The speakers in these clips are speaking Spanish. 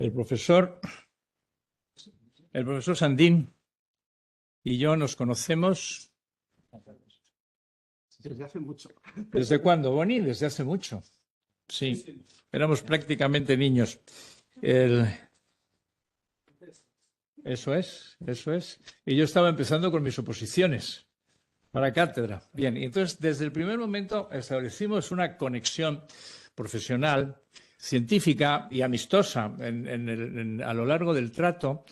El profesor Sandín y yo nos conocemos. Desde hace mucho. ¿Desde cuándo, Boni? Desde hace mucho. Sí, éramos prácticamente niños. Eso es. Y yo estaba empezando con mis oposiciones para cátedra. Bien, y entonces desde el primer momento establecimos una conexión profesional, científica y amistosa a lo largo del trato,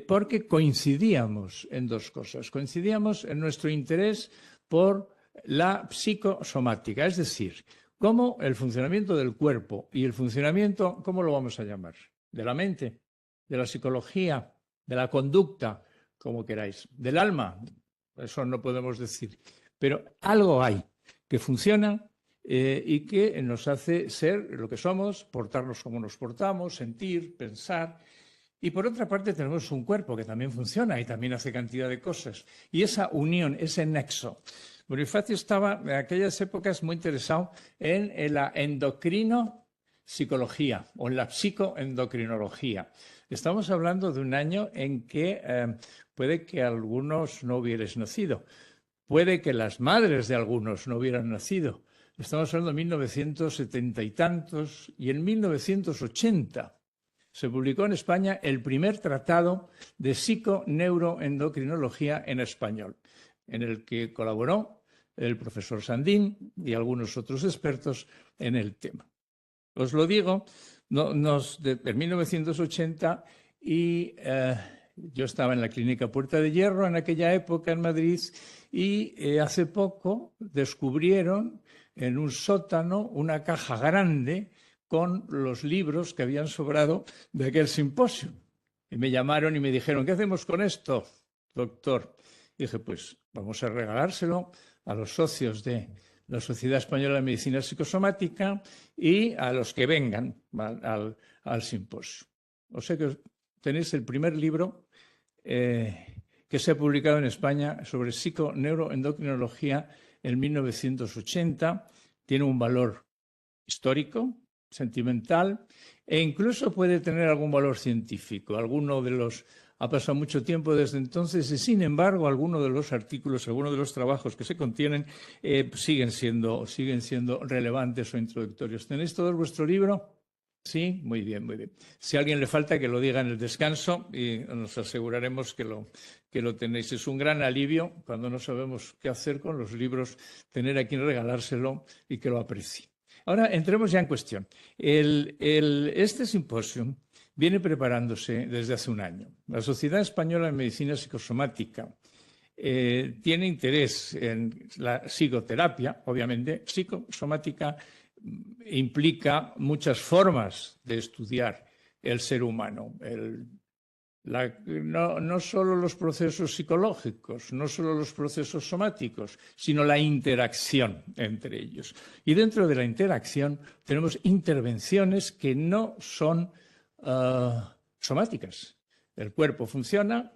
porque coincidíamos en dos cosas. Coincidíamos en nuestro interés por la psicosomática, es decir, cómo el funcionamiento del cuerpo y el funcionamiento, ¿cómo lo vamos a llamar? De la mente, de la psicología, de la conducta, como queráis, del alma, eso no podemos decir, pero algo hay que funciona y que nos hace ser lo que somos, portarnos como nos portamos, sentir, pensar. Y por otra parte tenemos un cuerpo que también funciona y también hace cantidad de cosas. Y esa unión, ese nexo. Bonifacio estaba en aquellas épocas muy interesado en la endocrino-psicología o en la psicoendocrinología. Estamos hablando de un año en que puede que algunos no hubierais nacido, puede que las madres de algunos no hubieran nacido. Estamos hablando de 1970 y tantos, y en 1980 se publicó en España el primer tratado de psiconeuroendocrinología en español, en el que colaboró el profesor Sandín y algunos otros expertos en el tema. Os lo digo, en 1980 y yo estaba en la Clínica Puerta de Hierro en aquella época en Madrid y hace poco descubrieron en un sótano una caja grande con los libros que habían sobrado de aquel simposio. Y me llamaron y me dijeron, ¿qué hacemos con esto, doctor? Y dije, pues vamos a regalárselo a los socios de la Sociedad Española de Medicina Psicosomática y a los que vengan al simposio. O sea que tenéis el primer libro que se ha publicado en España sobre psiconeuroendocrinología en 1980. Tiene un valor histórico, sentimental e incluso puede tener algún valor científico. Ha pasado mucho tiempo desde entonces y, sin embargo, algunos de los artículos, algunos de los trabajos que se contienen siguen siendo relevantes o introductorios. ¿Tenéis todo vuestro libro? Sí, muy bien, muy bien. Si a alguien le falta, que lo diga en el descanso y nos aseguraremos que lo tenéis. Es un gran alivio cuando no sabemos qué hacer con los libros, tener a quien regalárselo y que lo aprecie. Ahora entremos ya en cuestión. Este simposio viene preparándose desde hace un año. La Sociedad Española de Medicina Psicosomática tiene interés en la psicoterapia, obviamente. Psicosomática implica muchas formas de estudiar el ser humano. No solo los procesos psicológicos, no solo los procesos somáticos, sino la interacción entre ellos. Y dentro de la interacción tenemos intervenciones que no son somáticas. El cuerpo funciona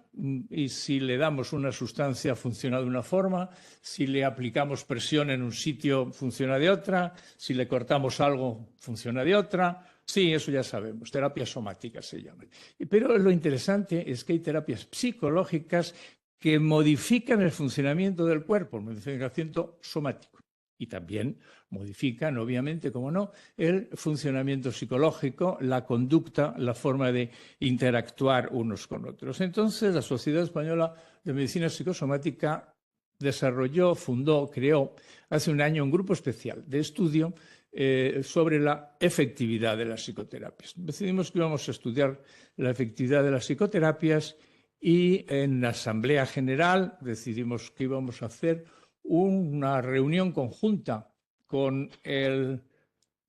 y si le damos una sustancia funciona de una forma, si le aplicamos presión en un sitio funciona de otra, si le cortamos algo funciona de otra. Sí, eso ya sabemos, terapias somáticas se llaman. Pero lo interesante es que hay terapias psicológicas que modifican el funcionamiento del cuerpo, el funcionamiento somático. Y también modifican, obviamente, como no, el funcionamiento psicológico, la conducta, la forma de interactuar unos con otros. Entonces, la Sociedad Española de Medicina Psicosomática desarrolló, fundó, creó hace un año un grupo especial de estudio sobre la efectividad de las psicoterapias. Decidimos que íbamos a estudiar la efectividad de las psicoterapias y en la Asamblea General decidimos que íbamos a hacer una reunión conjunta con el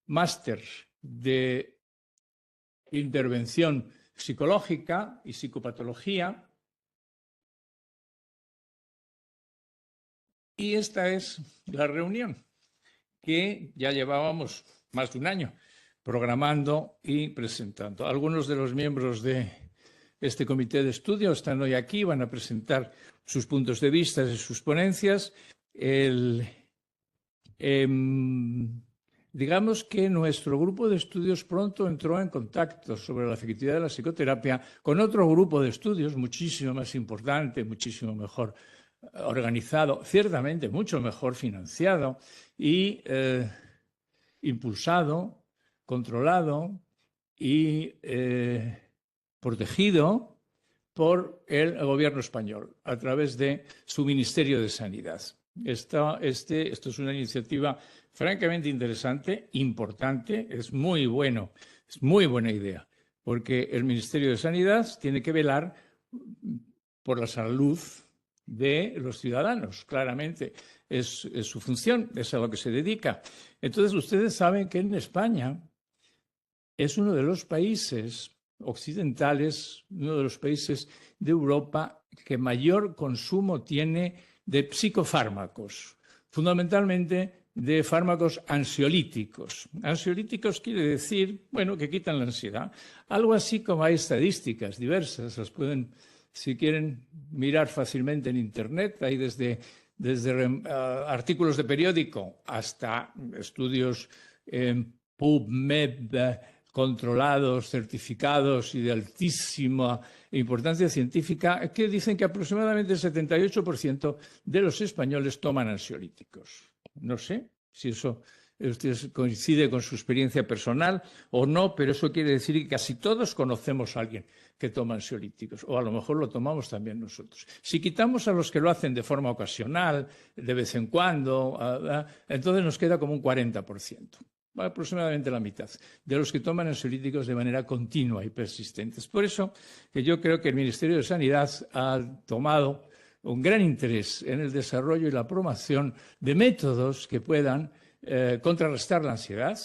máster de intervención psicológica y psicopatología. Y esta es la reunión que ya llevábamos más de un año programando y presentando. Algunos de los miembros de este comité de estudio están hoy aquí, van a presentar sus puntos de vista y sus ponencias. digamos que nuestro grupo de estudios pronto entró en contacto sobre la efectividad de la psicoterapia con otro grupo de estudios muchísimo más importante, muchísimo mejor organizado, ciertamente mucho mejor financiado y impulsado, controlado y protegido por el gobierno español a través de su Ministerio de Sanidad. Esto es una iniciativa francamente interesante, importante, es muy bueno, es muy buena idea, porque el Ministerio de Sanidad tiene que velar por la salud de los ciudadanos, claramente. Es su función, es a lo que se dedica. Entonces, ustedes saben que en España es uno de los países occidentales, uno de los países de Europa que mayor consumo tiene de psicofármacos, fundamentalmente de fármacos ansiolíticos. Ansiolíticos quiere decir, bueno, que quitan la ansiedad. Algo así como hay estadísticas diversas, las pueden, si quieren, mirar fácilmente en Internet. Hay desde artículos de periódico hasta estudios en PubMed, controlados, certificados y de altísima importancia científica, que dicen que aproximadamente el 78% de los españoles toman ansiolíticos. No sé si eso coincide con su experiencia personal o no, pero eso quiere decir que casi todos conocemos a alguien que toma ansiolíticos, o a lo mejor lo tomamos también nosotros. Si quitamos a los que lo hacen de forma ocasional, de vez en cuando, entonces nos queda como un 40%. Aproximadamente la mitad de los que toman ansiolíticos de manera continua y persistente. Es por eso que yo creo que el Ministerio de Sanidad ha tomado un gran interés en el desarrollo y la promoción de métodos que puedan contrarrestar la ansiedad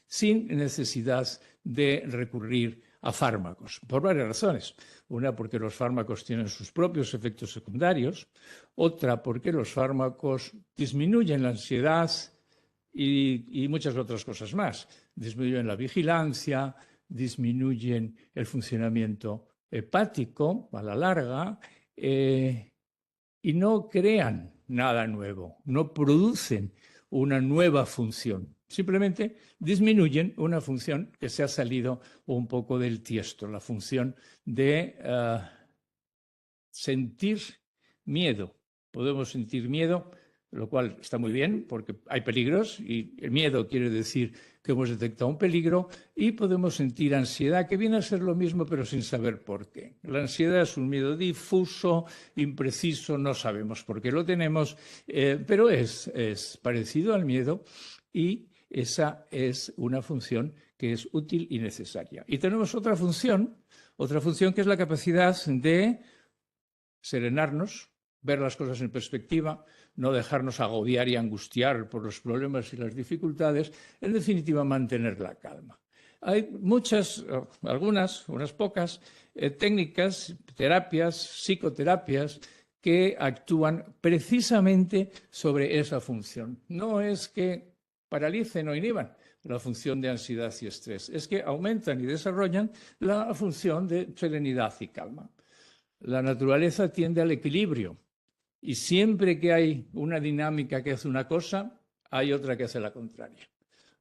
sin necesidad de recurrir a fármacos, por varias razones. Una, porque los fármacos tienen sus propios efectos secundarios. Otra, porque los fármacos disminuyen la ansiedad y muchas otras cosas más. Disminuyen la vigilancia, disminuyen el funcionamiento hepático a la larga y no crean nada nuevo, no producen una nueva función. Simplemente disminuyen una función que se ha salido un poco del tiesto, la función de sentir miedo. Podemos sentir miedo, lo cual está muy bien porque hay peligros y el miedo quiere decir que hemos detectado un peligro, y podemos sentir ansiedad, que viene a ser lo mismo pero sin saber por qué. La ansiedad es un miedo difuso, impreciso, no sabemos por qué lo tenemos, pero es parecido al miedo, y esa es una función que es útil y necesaria. Y tenemos otra función que es la capacidad de serenarnos, ver las cosas en perspectiva, no dejarnos agobiar y angustiar por los problemas y las dificultades, en definitiva, mantener la calma. Hay unas pocas técnicas, terapias, psicoterapias, que actúan precisamente sobre esa función. No es que paralicen o inhiban la función de ansiedad y estrés, es que aumentan y desarrollan la función de serenidad y calma. La naturaleza tiende al equilibrio, y siempre que hay una dinámica que hace una cosa, hay otra que hace la contraria.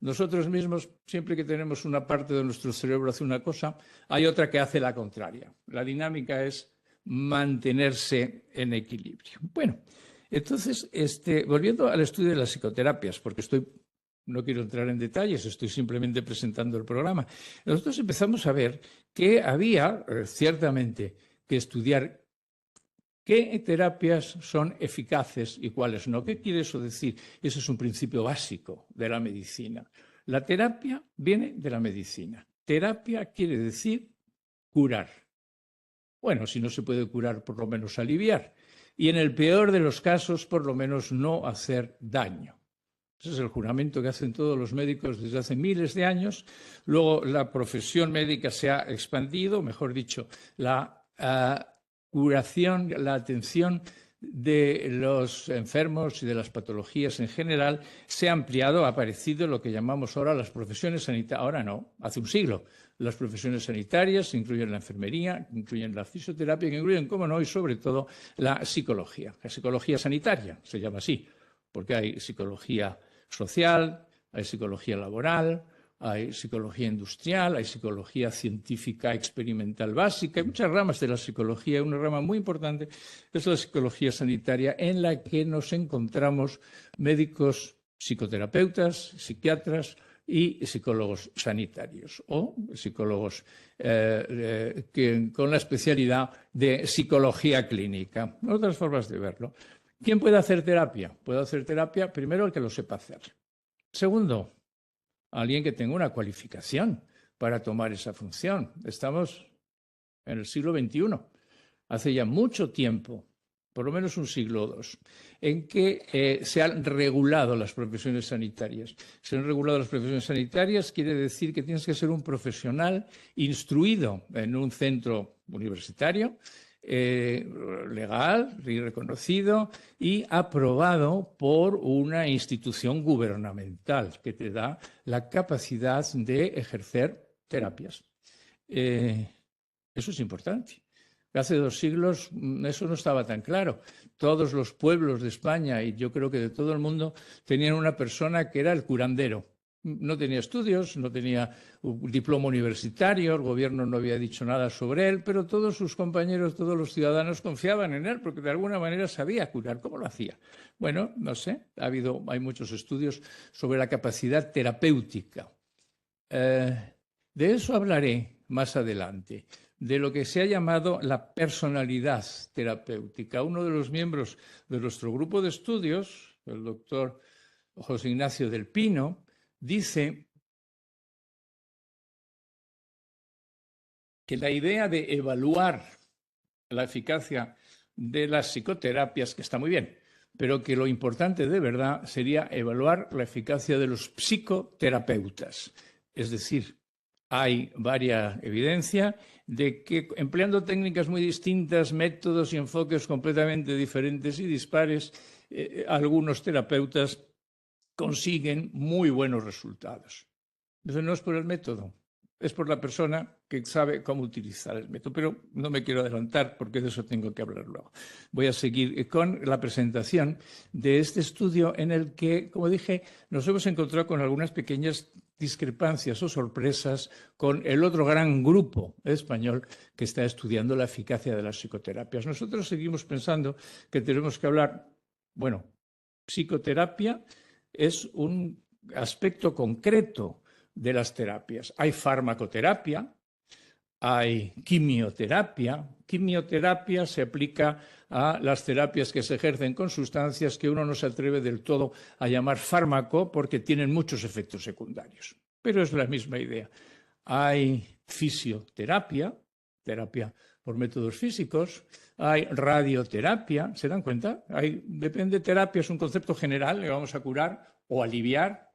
Nosotros mismos, siempre que tenemos una parte de nuestro cerebro hace una cosa, hay otra que hace la contraria. La dinámica es mantenerse en equilibrio. Bueno, entonces, volviendo al estudio de las psicoterapias, porque no quiero entrar en detalles, estoy simplemente presentando el programa. Nosotros empezamos a ver que había ciertamente que estudiar qué terapias son eficaces y cuáles no. ¿Qué quiere eso decir? Eso es un principio básico de la medicina. La terapia viene de la medicina. Terapia quiere decir curar. Bueno, si no se puede curar, por lo menos aliviar. Y en el peor de los casos, por lo menos no hacer daño. Ese es el juramento que hacen todos los médicos desde hace miles de años. Luego la profesión médica se ha expandido, mejor dicho, la curación, la atención de los enfermos y de las patologías en general se ha ampliado, ha aparecido lo que llamamos ahora las profesiones sanitarias. Ahora no, hace un siglo. Las profesiones sanitarias incluyen la enfermería, incluyen la fisioterapia, que incluyen, cómo no, y sobre todo la psicología. La psicología sanitaria se llama así, porque hay psicología social, hay psicología laboral, hay psicología industrial, hay psicología científica experimental básica, hay muchas ramas de la psicología. Una rama muy importante es la psicología sanitaria, en la que nos encontramos médicos, psicoterapeutas, psiquiatras y psicólogos sanitarios o psicólogos con la especialidad de psicología clínica. Otras formas de verlo. ¿Quién puede hacer terapia? Puede hacer terapia primero el que lo sepa hacer. Segundo, alguien que tenga una cualificación para tomar esa función. Estamos en el siglo XXI, hace ya mucho tiempo, por lo menos un siglo o dos, en que se han regulado las profesiones sanitarias. Se han regulado las profesiones sanitarias quiere decir que tienes que ser un profesional instruido en un centro universitario, legal y reconocido y aprobado por una institución gubernamental que te da la capacidad de ejercer terapias. Eso es importante. Hace 2 siglos eso no estaba tan claro. Todos los pueblos de España y yo creo que de todo el mundo tenían una persona que era el curandero. No tenía estudios, no tenía un diploma universitario, el gobierno no había dicho nada sobre él, pero todos sus compañeros, todos los ciudadanos confiaban en él porque de alguna manera sabía curar. ¿Cómo lo hacía? Bueno, no sé, hay muchos estudios sobre la capacidad terapéutica. De eso hablaré más adelante, de lo que se ha llamado la personalidad terapéutica. Uno de los miembros de nuestro grupo de estudios, el doctor José Ignacio del Pino, dice que la idea de evaluar la eficacia de las psicoterapias, que está muy bien, pero que lo importante de verdad sería evaluar la eficacia de los psicoterapeutas. Es decir, hay varia evidencia de que empleando técnicas muy distintas, métodos y enfoques completamente diferentes y dispares, algunos terapeutas consiguen muy buenos resultados. Eso no es por el método, es por la persona que sabe cómo utilizar el método. Pero no me quiero adelantar porque de eso tengo que hablar luego. Voy a seguir con la presentación de este estudio en el que, como dije, nos hemos encontrado con algunas pequeñas discrepancias o sorpresas con el otro gran grupo español que está estudiando la eficacia de las psicoterapias. Nosotros seguimos pensando que tenemos que hablar, bueno, psicoterapia es un aspecto concreto de las terapias. Hay farmacoterapia, hay quimioterapia. Quimioterapia se aplica a las terapias que se ejercen con sustancias que uno no se atreve del todo a llamar fármaco porque tienen muchos efectos secundarios. Pero es la misma idea. Hay fisioterapia, terapia por métodos físicos, hay radioterapia, ¿se dan cuenta? Depende, terapia es un concepto general, le vamos a curar o aliviar,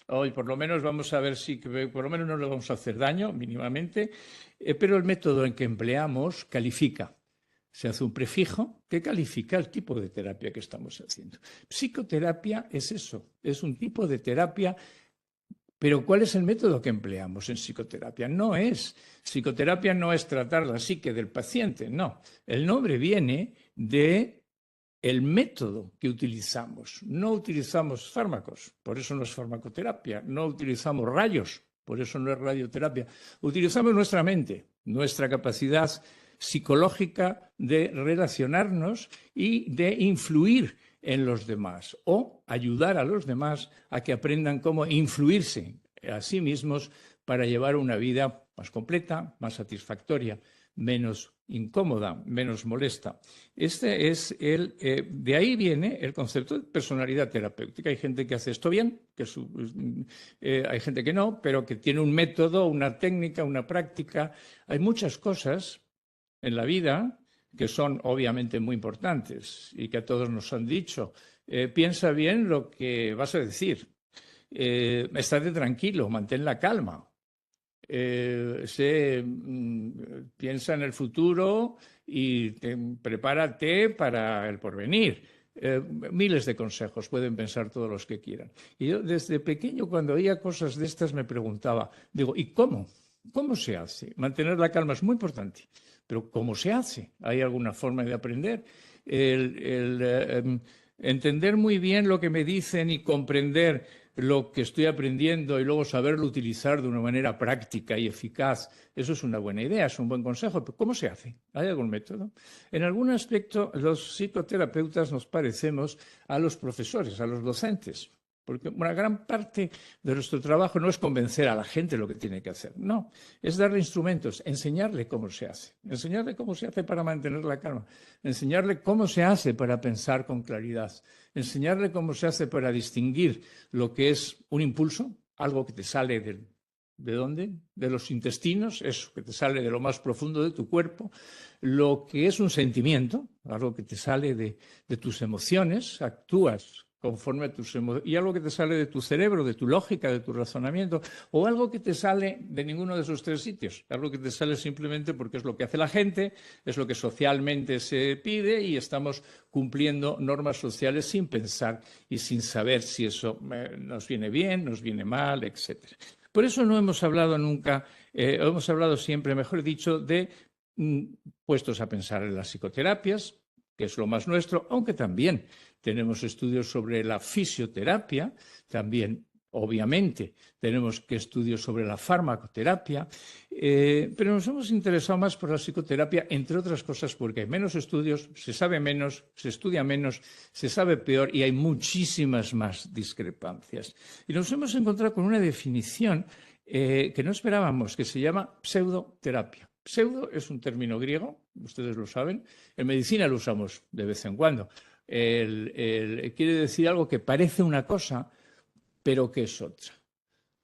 hoy por lo menos vamos a ver si por lo menos no le vamos a hacer daño mínimamente, pero el método en que empleamos califica. Se hace un prefijo que califica el tipo de terapia que estamos haciendo. Psicoterapia es eso, es un tipo de terapia. Pero ¿cuál es el método que empleamos en psicoterapia? Psicoterapia no es tratar la psique del paciente, no. El nombre viene del método que utilizamos. No utilizamos fármacos, por eso no es farmacoterapia. No utilizamos rayos, por eso no es radioterapia. Utilizamos nuestra mente, nuestra capacidad psicológica de relacionarnos y de influir en los demás o ayudar a los demás a que aprendan cómo influirse a sí mismos para llevar una vida más completa, más satisfactoria, menos incómoda, menos molesta. De ahí viene el concepto de personalidad terapéutica. Hay gente que hace esto bien, hay gente que no, pero que tiene un método, una técnica, una práctica. Hay muchas cosas en la vida que son obviamente muy importantes y que a todos nos han dicho. Piensa bien lo que vas a decir. Estate tranquilo, mantén la calma. Piensa en el futuro y prepárate para el porvenir. Miles de consejos, pueden pensar todos los que quieran. Y yo desde pequeño, cuando oía cosas de estas, me preguntaba, digo, ¿y cómo? ¿Cómo se hace? Mantener la calma es muy importante. Pero ¿cómo se hace? ¿Hay alguna forma de aprender? Entender muy bien lo que me dicen y comprender lo que estoy aprendiendo y luego saberlo utilizar de una manera práctica y eficaz, eso es una buena idea, es un buen consejo. Pero ¿cómo se hace? ¿Hay algún método? En algún aspecto, los psicoterapeutas nos parecemos a los profesores, a los docentes. Porque una gran parte de nuestro trabajo no es convencer a la gente lo que tiene que hacer, no, es darle instrumentos, enseñarle cómo se hace para mantener la calma, enseñarle cómo se hace para pensar con claridad, enseñarle cómo se hace para distinguir lo que es un impulso, algo que te sale ¿de dónde? De los intestinos, eso que te sale de lo más profundo de tu cuerpo, lo que es un sentimiento, algo que te sale de tus emociones, actúas conforme a tus emociones, y algo que te sale de tu cerebro, de tu lógica, de tu razonamiento, o algo que te sale de ninguno de esos tres sitios, algo que te sale simplemente porque es lo que hace la gente, es lo que socialmente se pide y estamos cumpliendo normas sociales sin pensar y sin saber si eso nos viene bien, nos viene mal, etc. Por eso no hemos hablado nunca, hemos hablado siempre, mejor dicho, de puestos a pensar en las psicoterapias, que es lo más nuestro, aunque también tenemos estudios sobre la fisioterapia, también, obviamente, tenemos estudios sobre la farmacoterapia, pero nos hemos interesado más por la psicoterapia, entre otras cosas, porque hay menos estudios, se sabe menos, se estudia menos, se sabe peor y hay muchísimas más discrepancias. Y nos hemos encontrado con una definición que no esperábamos, que se llama pseudoterapia. Pseudo es un término griego, ustedes lo saben, en medicina lo usamos de vez en cuando. Quiere decir algo que parece una cosa, pero que es otra.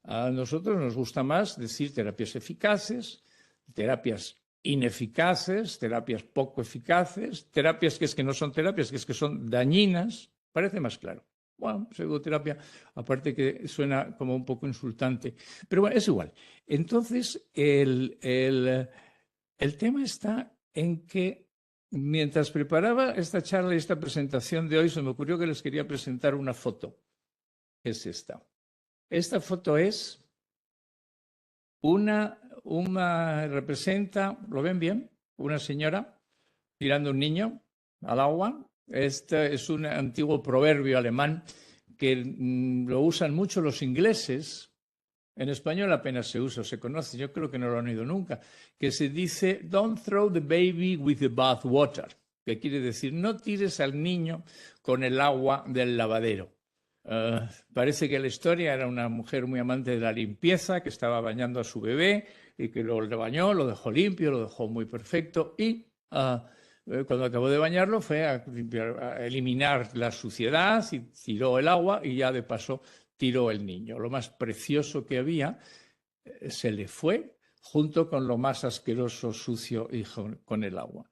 A nosotros nos gusta más decir terapias eficaces, terapias ineficaces, terapias poco eficaces, terapias que es que no son terapias, que es que son dañinas. Parece más claro. Bueno, pseudoterapia, aparte que suena como un poco insultante, pero bueno, es igual. Entonces, el tema está en que mientras preparaba esta charla y esta presentación de hoy, se me ocurrió que les quería presentar una foto. Es esta. Esta foto es representa, ¿lo ven bien? Una señora tirando un niño al agua. Este es un antiguo proverbio alemán que lo usan mucho los ingleses. En español apenas se usa, se conoce, yo creo que no lo han oído nunca, que se dice "Don't throw the baby with the bath water", que quiere decir no tires al niño con el agua del lavadero. Parece que la historia era una mujer muy amante de la limpieza que estaba bañando a su bebé y que lo bañó, lo dejó limpio, lo dejó muy perfecto y cuando acabó de bañarlo fue a eliminar la suciedad y tiró el agua y ya de paso tiró el niño. Lo más precioso que había se le fue junto con lo más asqueroso, sucio y con el agua.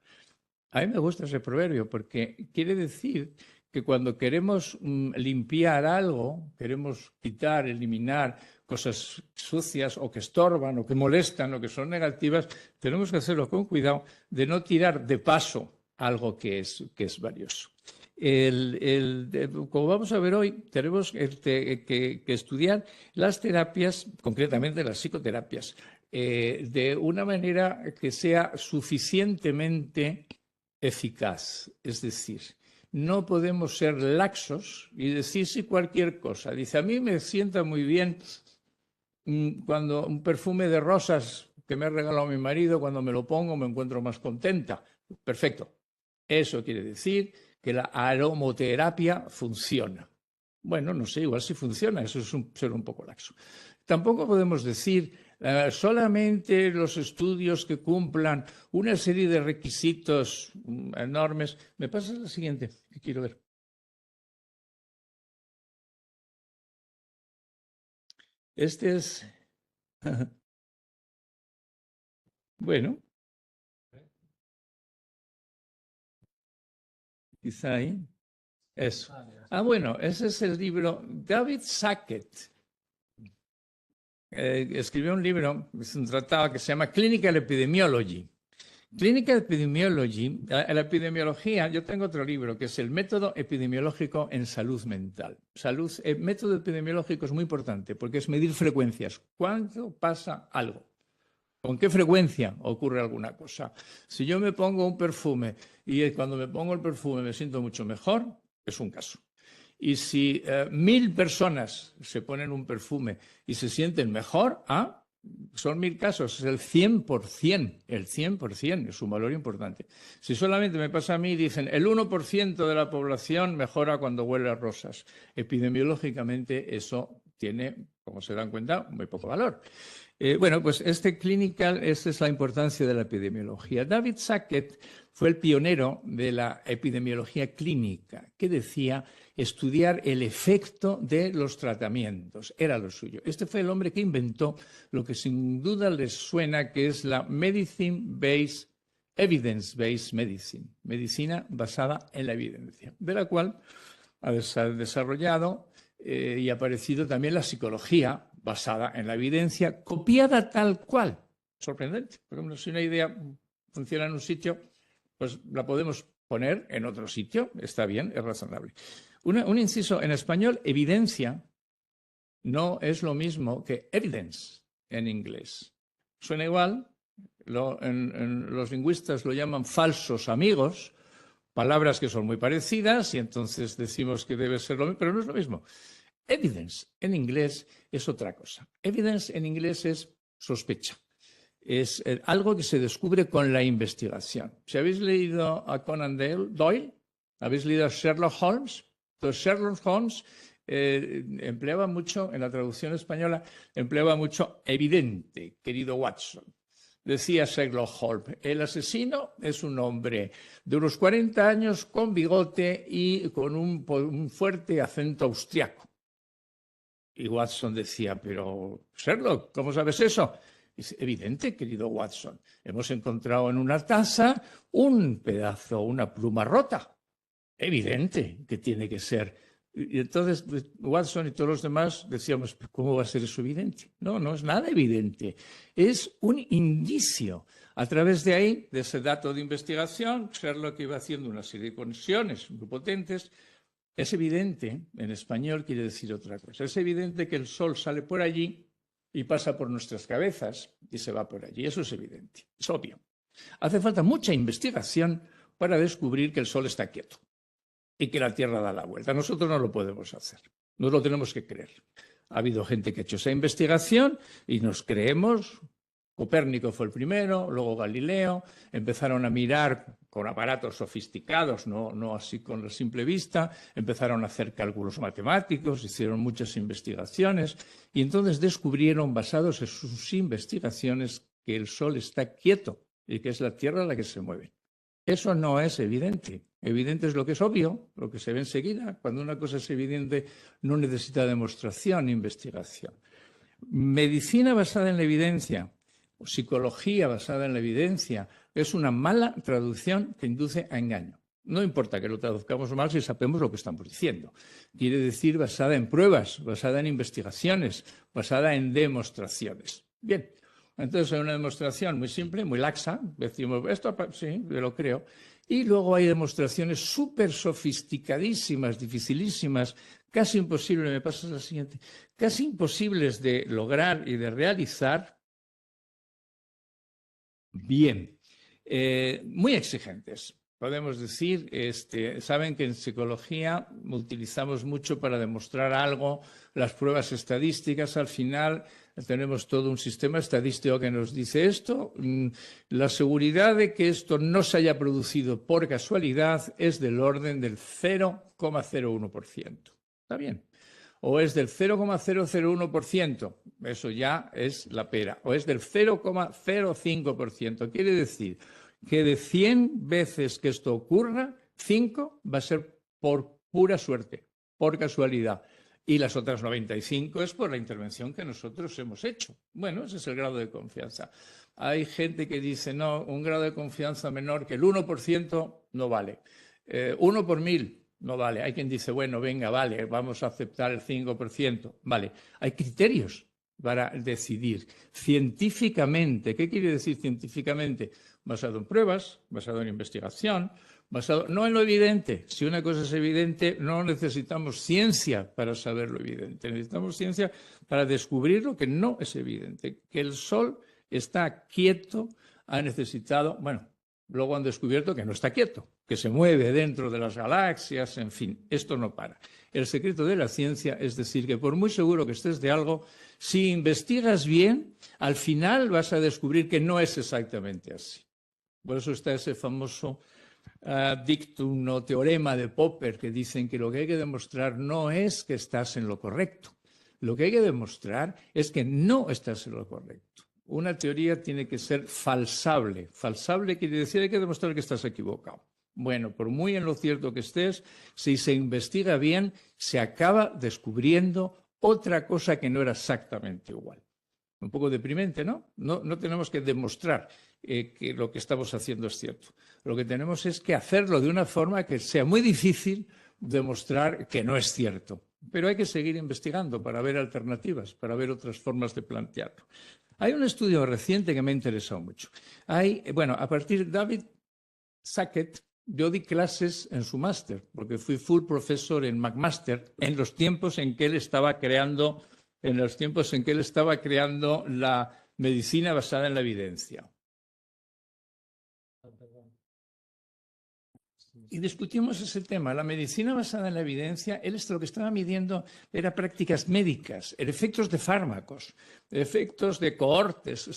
A mí me gusta ese proverbio porque quiere decir que cuando queremos limpiar algo, queremos quitar, eliminar cosas sucias o que estorban o que molestan o que son negativas, tenemos que hacerlo con cuidado de no tirar de paso algo que es valioso. Como vamos a ver hoy, tenemos que estudiar las terapias, concretamente las psicoterapias, de una manera que sea suficientemente eficaz. Es decir, no podemos ser laxos y decir sí cualquier cosa. Dice, a mí me sienta muy bien cuando un perfume de rosas que me ha regalado mi marido, cuando me lo pongo me encuentro más contenta. Perfecto. Eso quiere decir que la aromoterapia funciona. Bueno, no sé, igual sí funciona, eso es ser un poco laxo. Tampoco podemos decir solamente los estudios que cumplan una serie de requisitos enormes. ¿Me pasas la siguiente? Que quiero ver. Este es... bueno. Quizá ahí. Eso. Bueno, ese es el libro. David Sackett escribió un libro, es un tratado que se llama Clinical Epidemiology. Clinical Epidemiology, la epidemiología, yo tengo otro libro que es el método epidemiológico en salud mental. El método epidemiológico es muy importante porque es medir frecuencias. ¿Cuándo pasa algo? ¿Con qué frecuencia ocurre alguna cosa? Si yo me pongo un perfume y cuando me pongo el perfume me siento mucho mejor, es un caso. Y si 1000 personas se ponen un perfume y se sienten mejor, son 1000 casos, es el 100%, es un valor importante. Si solamente me pasa a mí, dicen el 1% de la población mejora cuando huele a rosas. Epidemiológicamente eso tiene, como se dan cuenta, muy poco valor. Bueno, pues esta es la importancia de la epidemiología. David Sackett fue el pionero de la epidemiología clínica, que decía estudiar el efecto de los tratamientos. Era lo suyo. Este fue el hombre que inventó lo que sin duda les suena que es la evidence-based medicine, medicina basada en la evidencia, de la cual ha desarrollado y ha aparecido también la psicología basada en la evidencia, copiada tal cual. Sorprendente. Por ejemplo, si una idea funciona en un sitio, pues la podemos poner en otro sitio. Está bien, es razonable. Un inciso, en español, evidencia no es lo mismo que evidence en inglés. Suena igual, los lingüistas lo llaman falsos amigos, palabras que son muy parecidas y entonces decimos que debe ser lo mismo, pero no es lo mismo. Evidence en inglés es otra cosa. Evidence en inglés es sospecha. Es algo que se descubre con la investigación. Si habéis leído a Conan Doyle, habéis leído a Sherlock Holmes, entonces Sherlock Holmes empleaba mucho, en la traducción española, empleaba mucho evidente, querido Watson. Decía Sherlock Holmes, el asesino es un hombre de unos 40 años con bigote y con un fuerte acento austriaco. Y Watson decía, pero Sherlock, ¿cómo sabes eso? Es evidente, querido Watson. Hemos encontrado en una taza un pedazo, una pluma rota. Evidente que tiene que ser. Y entonces Watson y todos los demás decíamos, ¿cómo va a ser eso evidente? No, no es nada evidente. Es un indicio. A través de ahí, de ese dato de investigación, Sherlock iba haciendo una serie de conexiones muy potentes. Es evidente, en español quiere decir otra cosa. Es evidente que el sol sale por allí y pasa por nuestras cabezas y se va por allí. Eso es evidente, es obvio. Hace falta mucha investigación para descubrir que el sol está quieto y que la Tierra da la vuelta. Nosotros no lo podemos hacer, nos lo tenemos que creer. Ha habido gente que ha hecho esa investigación y nos creemos. Copérnico fue el primero, luego Galileo, empezaron a mirar con aparatos sofisticados, no así con la simple vista, empezaron a hacer cálculos matemáticos, hicieron muchas investigaciones y entonces descubrieron, basados en sus investigaciones, que el Sol está quieto y que es la Tierra la que se mueve. Eso no es evidente. Evidente es lo que es obvio, lo que se ve enseguida. Cuando una cosa es evidente no necesita demostración ni investigación. Medicina basada en la evidencia, o psicología basada en la evidencia, es una mala traducción que induce a engaño. No importa que lo traduzcamos mal si sabemos lo que estamos diciendo. Quiere decir basada en pruebas, basada en investigaciones, basada en demostraciones. Bien, entonces hay una demostración muy simple, muy laxa. Decimos, esto sí, yo lo creo. Y luego hay demostraciones súper sofisticadísimas, dificilísimas, casi imposibles, me pasas la siguiente, casi imposibles de lograr y de realizar. Bien, muy exigentes. Podemos decir, saben que en psicología utilizamos mucho para demostrar algo las pruebas estadísticas. Al final tenemos todo un sistema estadístico que nos dice esto. La seguridad de que esto no se haya producido por casualidad es del orden del 0,01%. ¿Está bien? O es del 0,001%, eso ya es la pera, o es del 0,05%. Quiere decir que de 100 veces que esto ocurra, 5 va a ser por pura suerte, por casualidad. Y las otras 95 es por la intervención que nosotros hemos hecho. Bueno, ese es el grado de confianza. Hay gente que dice, no, un grado de confianza menor que el 1% no vale. 1 por 1000. No vale. Hay quien dice, bueno, venga, vale, vamos a aceptar el 5%. Vale. Hay criterios para decidir científicamente. ¿Qué quiere decir científicamente? Basado en pruebas, basado en investigación, basado no en lo evidente. Si una cosa es evidente, no necesitamos ciencia para saber lo evidente. Necesitamos ciencia para descubrir lo que no es evidente. Que el Sol está quieto, ha necesitado, bueno, Luego han descubierto que no está quieto, que se mueve dentro de las galaxias, en fin, esto no para. El secreto de la ciencia es decir que por muy seguro que estés de algo, si investigas bien, al final vas a descubrir que no es exactamente así. Por eso está ese famoso dictum o teorema de Popper que dicen que lo que hay que demostrar no es que estás en lo correcto. Lo que hay que demostrar es que no estás en lo correcto. Una teoría tiene que ser falsable. Falsable quiere decir hay que demostrar que estás equivocado. Bueno, por muy en lo cierto que estés, si se investiga bien, se acaba descubriendo otra cosa que no era exactamente igual. Un poco deprimente, ¿no? No tenemos que demostrar que lo que estamos haciendo es cierto. Lo que tenemos es que hacerlo de una forma que sea muy difícil demostrar que no es cierto. Pero hay que seguir investigando para ver alternativas, para ver otras formas de plantearlo. Hay un estudio reciente que me ha interesado mucho. A partir de David Sackett, yo di clases en su máster, porque fui full profesor en McMaster en los tiempos en que él estaba creando la medicina basada en la evidencia. Y discutimos ese tema, la medicina basada en la evidencia. Él lo que estaba midiendo era prácticas médicas, efectos de fármacos, efectos de cohortes,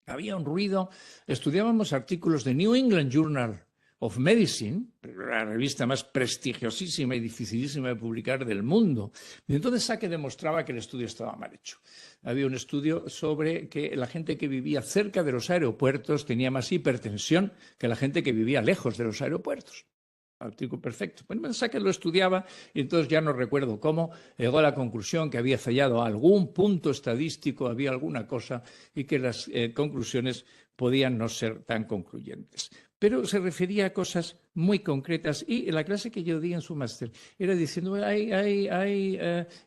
había un ruido. Estudiábamos artículos de New England Journal of Medicine, la revista más prestigiosísima y dificilísima de publicar del mundo. Y entonces Sackett demostraba que el estudio estaba mal hecho. Había un estudio sobre que la gente que vivía cerca de los aeropuertos tenía más hipertensión que la gente que vivía lejos de los aeropuertos. Artículo perfecto. Bueno, Sackett lo estudiaba y entonces ya no recuerdo cómo llegó a la conclusión que había fallado algún punto estadístico, había alguna cosa y que las conclusiones podían no ser tan concluyentes. Pero se refería a cosas muy concretas y en la clase que yo di en su máster era diciendo hay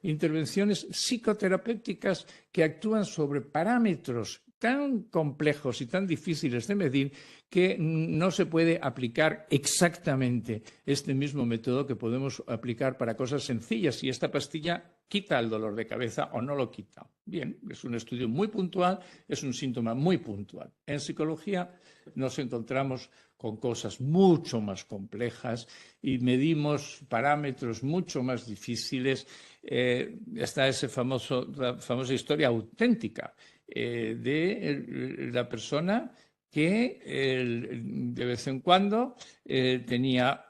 intervenciones psicoterapéuticas que actúan sobre parámetros tan complejos y tan difíciles de medir que no se puede aplicar exactamente este mismo método que podemos aplicar para cosas sencillas. Y esta pastilla quita el dolor de cabeza o no lo quita. Bien, es un estudio muy puntual, es un síntoma muy puntual. En psicología nos encontramos con cosas mucho más complejas y medimos parámetros mucho más difíciles. Está la famosa historia auténtica de la persona que de vez en cuando tenía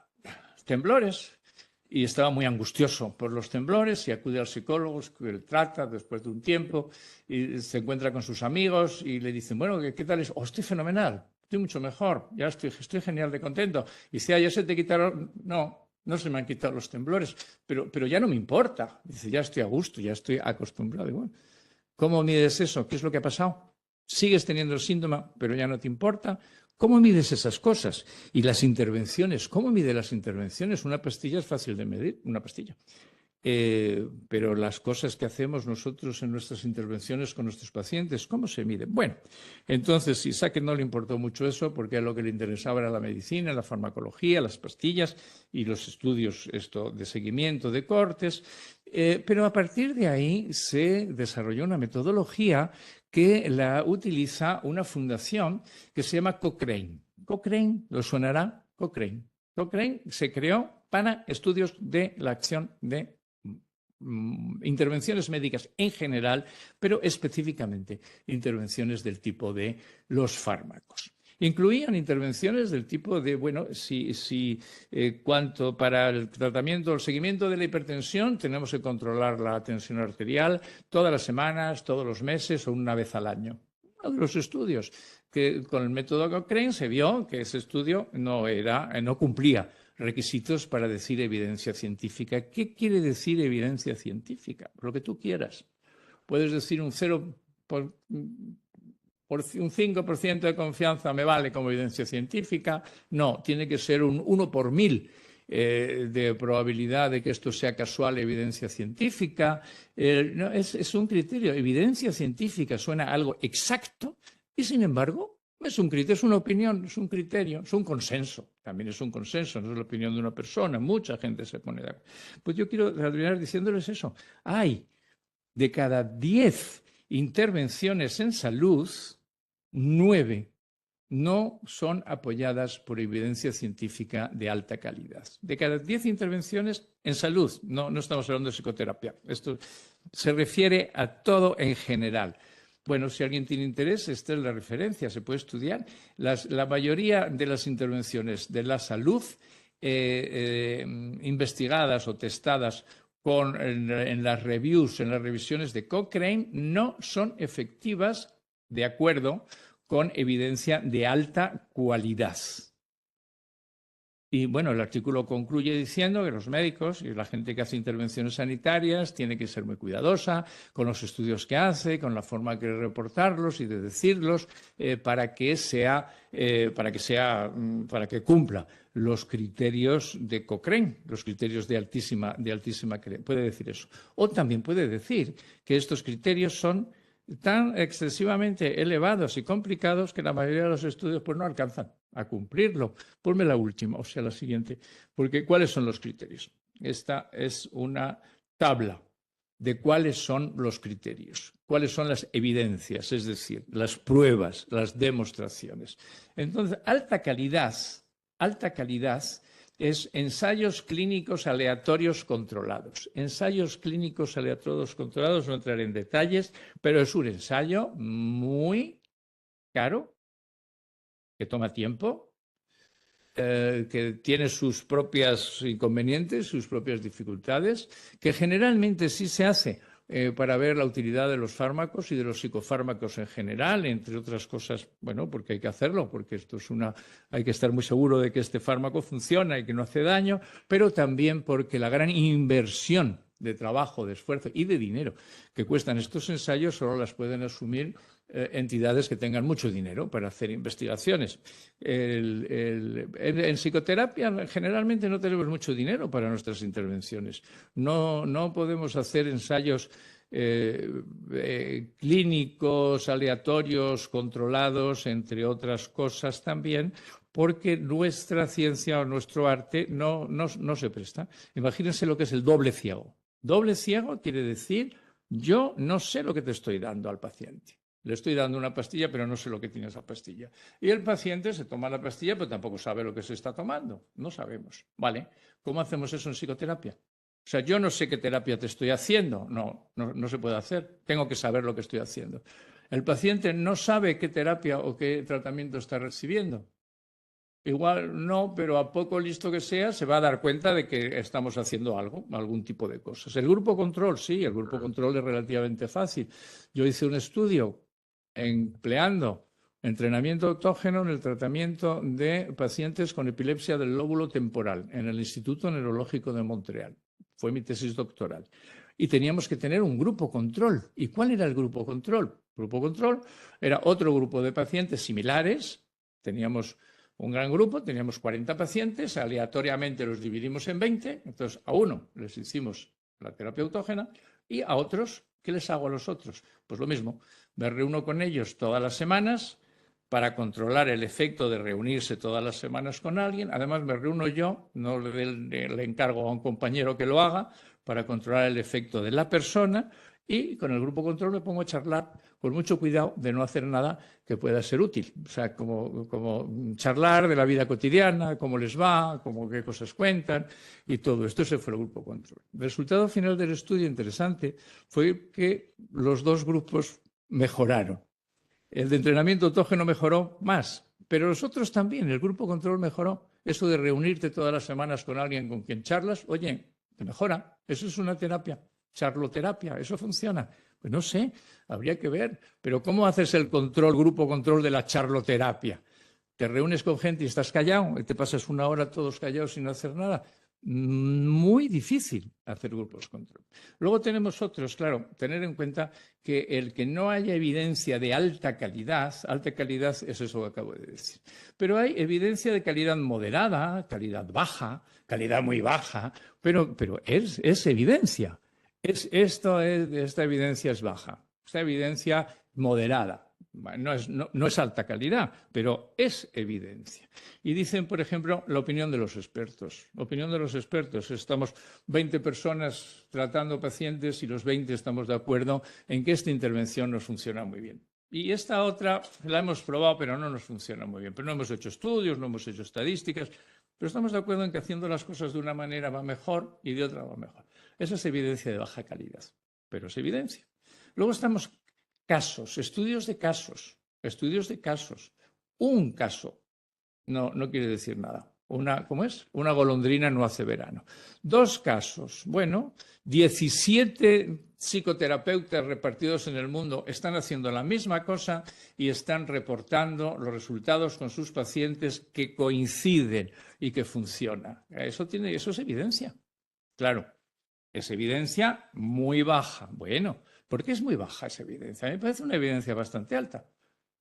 temblores y estaba muy angustioso por los temblores y acude al psicólogo, que él trata después de un tiempo y se encuentra con sus amigos y le dicen, bueno, ¿qué tal es? Oh, estoy fenomenal, estoy mucho mejor, ya estoy genial de contento. Y dice, ya se te quitaron, no se me han quitado los temblores, pero ya no me importa. Dice, ya estoy a gusto, ya estoy acostumbrado. Y bueno, ¿cómo mides eso? ¿Qué es lo que ha pasado? Sigues teniendo el síntoma, pero ya no te importa. ¿Cómo mides esas cosas? Y las intervenciones, ¿cómo mide las intervenciones? Una pastilla es fácil de medir, una pastilla. Pero las cosas que hacemos nosotros en nuestras intervenciones con nuestros pacientes, ¿cómo se miden? Bueno, entonces, a Sackett no le importó mucho eso porque a lo que le interesaba era la medicina, la farmacología, las pastillas y los estudios de seguimiento de cortes. Pero a partir de ahí se desarrolló una metodología que la utiliza una fundación que se llama Cochrane. Cochrane, ¿lo sonará? Cochrane. Cochrane se creó para estudios de la acción de intervenciones médicas en general, pero específicamente intervenciones del tipo de los fármacos. Incluían intervenciones del tipo de, bueno, cuanto para el tratamiento, el seguimiento de la hipertensión, tenemos que controlar la tensión arterial todas las semanas, todos los meses o una vez al año. Uno de los estudios que con el método Cochrane se vio que ese estudio no cumplía requisitos para decir evidencia científica. ¿Qué quiere decir evidencia científica? Lo que tú quieras. Puedes decir un 5% de confianza me vale como evidencia científica. No, tiene que ser un 1 por 1000 de probabilidad de que esto sea casual evidencia científica. No, es un criterio. Evidencia científica suena a algo exacto y, sin embargo, no es un criterio, es una opinión, es un criterio, es un consenso. También es un consenso, no es la opinión de una persona. Mucha gente se pone de acuerdo. Pues yo quiero terminar diciéndoles eso. Hay de cada 10 intervenciones en salud, 9 no son apoyadas por evidencia científica de alta calidad. De cada 10 intervenciones en salud, no estamos hablando de psicoterapia, esto se refiere a todo en general. Bueno, si alguien tiene interés, esta es la referencia, se puede estudiar. La mayoría de las intervenciones de la salud investigadas o testadas en las reviews, en las revisiones de Cochrane, no son efectivas de acuerdo con evidencia de alta cualidad. Y bueno, el artículo concluye diciendo que los médicos y la gente que hace intervenciones sanitarias tiene que ser muy cuidadosa con los estudios que hace, con la forma de reportarlos y de decirlos, para que cumpla los criterios de Cochrane, los criterios de altísima creencia. Puede decir eso. O también puede decir que estos criterios son tan excesivamente elevados y complicados que la mayoría de los estudios pues no alcanzan a cumplirlo. Ponme la última, o sea, la siguiente. Porque ¿cuáles son los criterios? Esta es una tabla de cuáles son los criterios, cuáles son las evidencias, es decir, las pruebas, las demostraciones. Entonces, alta calidad es ensayos clínicos aleatorios controlados. Ensayos clínicos aleatorios controlados, no entraré en detalles, pero es un ensayo muy caro, que toma tiempo, que tiene sus propios inconvenientes, sus propias dificultades, que generalmente sí se hace para ver la utilidad de los fármacos y de los psicofármacos en general, entre otras cosas, bueno, porque hay que hacerlo, porque hay que estar muy seguro de que este fármaco funciona y que no hace daño, pero también porque la gran inversión de trabajo, de esfuerzo y de dinero que cuestan estos ensayos solo las pueden asumir entidades que tengan mucho dinero para hacer investigaciones. En psicoterapia generalmente no tenemos mucho dinero para nuestras intervenciones. No podemos hacer ensayos clínicos, aleatorios, controlados, entre otras cosas también, porque nuestra ciencia o nuestro arte no se presta. Imagínense lo que es el doble ciego. Doble ciego quiere decir, yo no sé lo que te estoy dando al paciente. Le estoy dando una pastilla, pero no sé lo que tiene esa pastilla. Y el paciente se toma la pastilla, pero tampoco sabe lo que se está tomando. No sabemos. ¿Vale? ¿Cómo hacemos eso en psicoterapia? O sea, yo no sé qué terapia te estoy haciendo. No se puede hacer. Tengo que saber lo que estoy haciendo. El paciente no sabe qué terapia o qué tratamiento está recibiendo. Igual no, pero a poco listo que sea, se va a dar cuenta de que estamos haciendo algún tipo de cosas. El grupo control, sí, el grupo control es relativamente fácil. Yo hice un estudio empleando entrenamiento autógeno en el tratamiento de pacientes con epilepsia del lóbulo temporal en el Instituto Neurológico de Montreal. Fue mi tesis doctoral. Y teníamos que tener un grupo control. ¿Y cuál era el grupo control? El grupo control era otro grupo de pacientes similares. Teníamos un gran grupo, teníamos 40 pacientes, aleatoriamente los dividimos en 20, entonces a uno les hicimos la terapia autógena y a otros, ¿qué les hago a los otros? Pues lo mismo, me reúno con ellos todas las semanas para controlar el efecto de reunirse todas las semanas con alguien, además me reúno yo, no le encargo a un compañero que lo haga, para controlar el efecto de la persona y con el grupo control me pongo a charlar con mucho cuidado de no hacer nada que pueda ser útil. O sea, como charlar de la vida cotidiana, cómo les va, qué cosas cuentan y todo esto. Ese fue el grupo control. El resultado final del estudio interesante fue que los dos grupos mejoraron. El de entrenamiento autógeno mejoró más, pero los otros también. El grupo control mejoró. Eso de reunirte todas las semanas con alguien con quien charlas, oye, te mejora. Eso es una terapia. Charloterapia, ¿eso funciona? Pues no sé, habría que ver. Pero ¿cómo haces el grupo control de la charloterapia? ¿Te reúnes con gente y estás callado y te pasas una hora todos callados sin hacer nada? Muy difícil hacer grupos control. Luego tenemos otros, claro, tener en cuenta que el que no haya evidencia de alta calidad es eso que acabo de decir. Pero hay evidencia de calidad moderada, calidad baja, calidad muy baja, pero es evidencia. Esta evidencia es baja, esta evidencia moderada. No es alta calidad, pero es evidencia. Y dicen, por ejemplo, la opinión de los expertos. La opinión de los expertos. Estamos 20 personas tratando pacientes y los 20 estamos de acuerdo en que esta intervención nos funciona muy bien. Y esta otra la hemos probado, pero no nos funciona muy bien. Pero no hemos hecho estudios, no hemos hecho estadísticas, pero estamos de acuerdo en que haciendo las cosas de una manera va mejor y de otra va mejor. Esa es evidencia de baja calidad, pero es evidencia. Luego estamos casos, estudios de casos, estudios de casos. Un caso no quiere decir nada. ¿Cómo es? Una golondrina no hace verano. 2 casos. Bueno, 17 psicoterapeutas repartidos en el mundo están haciendo la misma cosa y están reportando los resultados con sus pacientes que coinciden y que funciona. Eso es evidencia. Claro, es evidencia muy baja. Bueno, ¿por qué es muy baja esa evidencia? A mí me parece una evidencia bastante alta.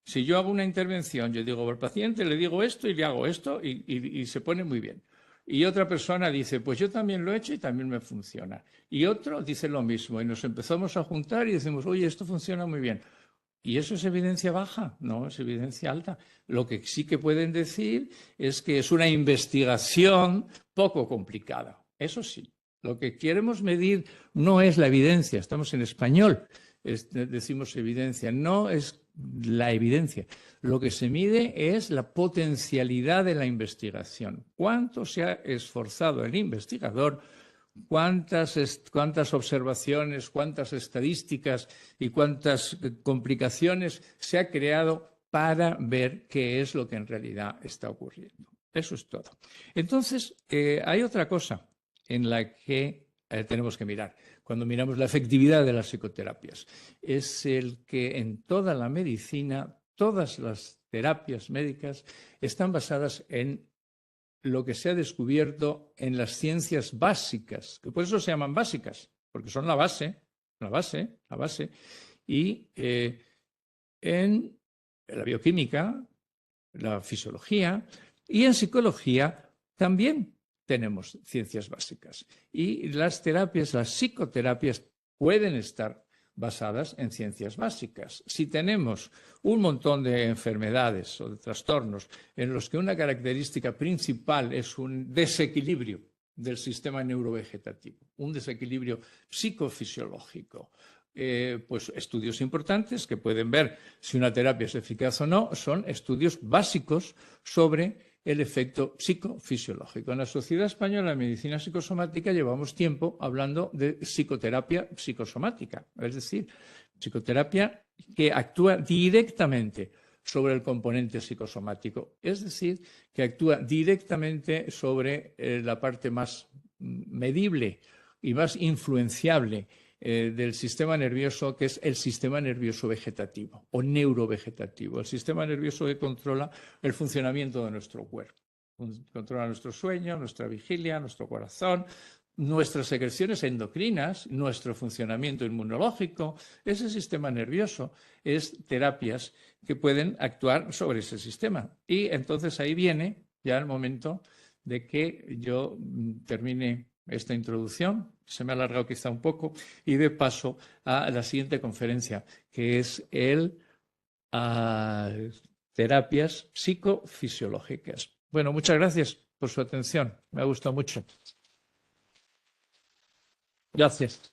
Si yo hago una intervención, yo digo al paciente, le digo esto y le hago esto y se pone muy bien. Y otra persona dice, pues yo también lo he hecho y también me funciona. Y otro dice lo mismo y nos empezamos a juntar y decimos, oye, esto funciona muy bien. ¿Y eso es evidencia baja? No, es evidencia alta. Lo que sí que pueden decir es que es una investigación poco complicada. Eso sí, lo que queremos medir no es la evidencia, estamos en español, decimos evidencia, no es la evidencia. Lo que se mide es la potencialidad de la investigación. ¿Cuánto se ha esforzado el investigador? ¿Cuántas observaciones, cuántas estadísticas y cuántas complicaciones se ha creado para ver qué es lo que en realidad está ocurriendo? Eso es todo. Entonces, hay otra cosa en la que tenemos que mirar cuando miramos la efectividad de las psicoterapias. Es el que en toda la medicina, todas las terapias médicas están basadas en lo que se ha descubierto en las ciencias básicas, que por eso se llaman básicas, porque son la base, y en la bioquímica, la fisiología y en psicología también tenemos ciencias básicas. Y las terapias, las psicoterapias pueden estar basadas en ciencias básicas. Si tenemos un montón de enfermedades o de trastornos en los que una característica principal es un desequilibrio del sistema neurovegetativo, un desequilibrio psicofisiológico, pues estudios importantes que pueden ver si una terapia es eficaz o no son estudios básicos sobre el efecto psicofisiológico. En la Sociedad Española de Medicina Psicosomática llevamos tiempo hablando de psicoterapia psicosomática, es decir, psicoterapia que actúa directamente sobre el componente psicosomático, es decir, que actúa directamente sobre la parte más medible y más influenciable del sistema nervioso, que es el sistema nervioso vegetativo o neurovegetativo, el sistema nervioso que controla el funcionamiento de nuestro cuerpo. Controla nuestro sueño, nuestra vigilia, nuestro corazón, nuestras secreciones endocrinas, nuestro funcionamiento inmunológico. Ese sistema nervioso es terapias que pueden actuar sobre ese sistema. Y entonces ahí viene ya el momento de que yo termine esta introducción, se me ha alargado quizá un poco, y de paso a la siguiente conferencia, que es terapias psicofisiológicas. Bueno, muchas gracias por su atención. Me ha gustado mucho. Gracias.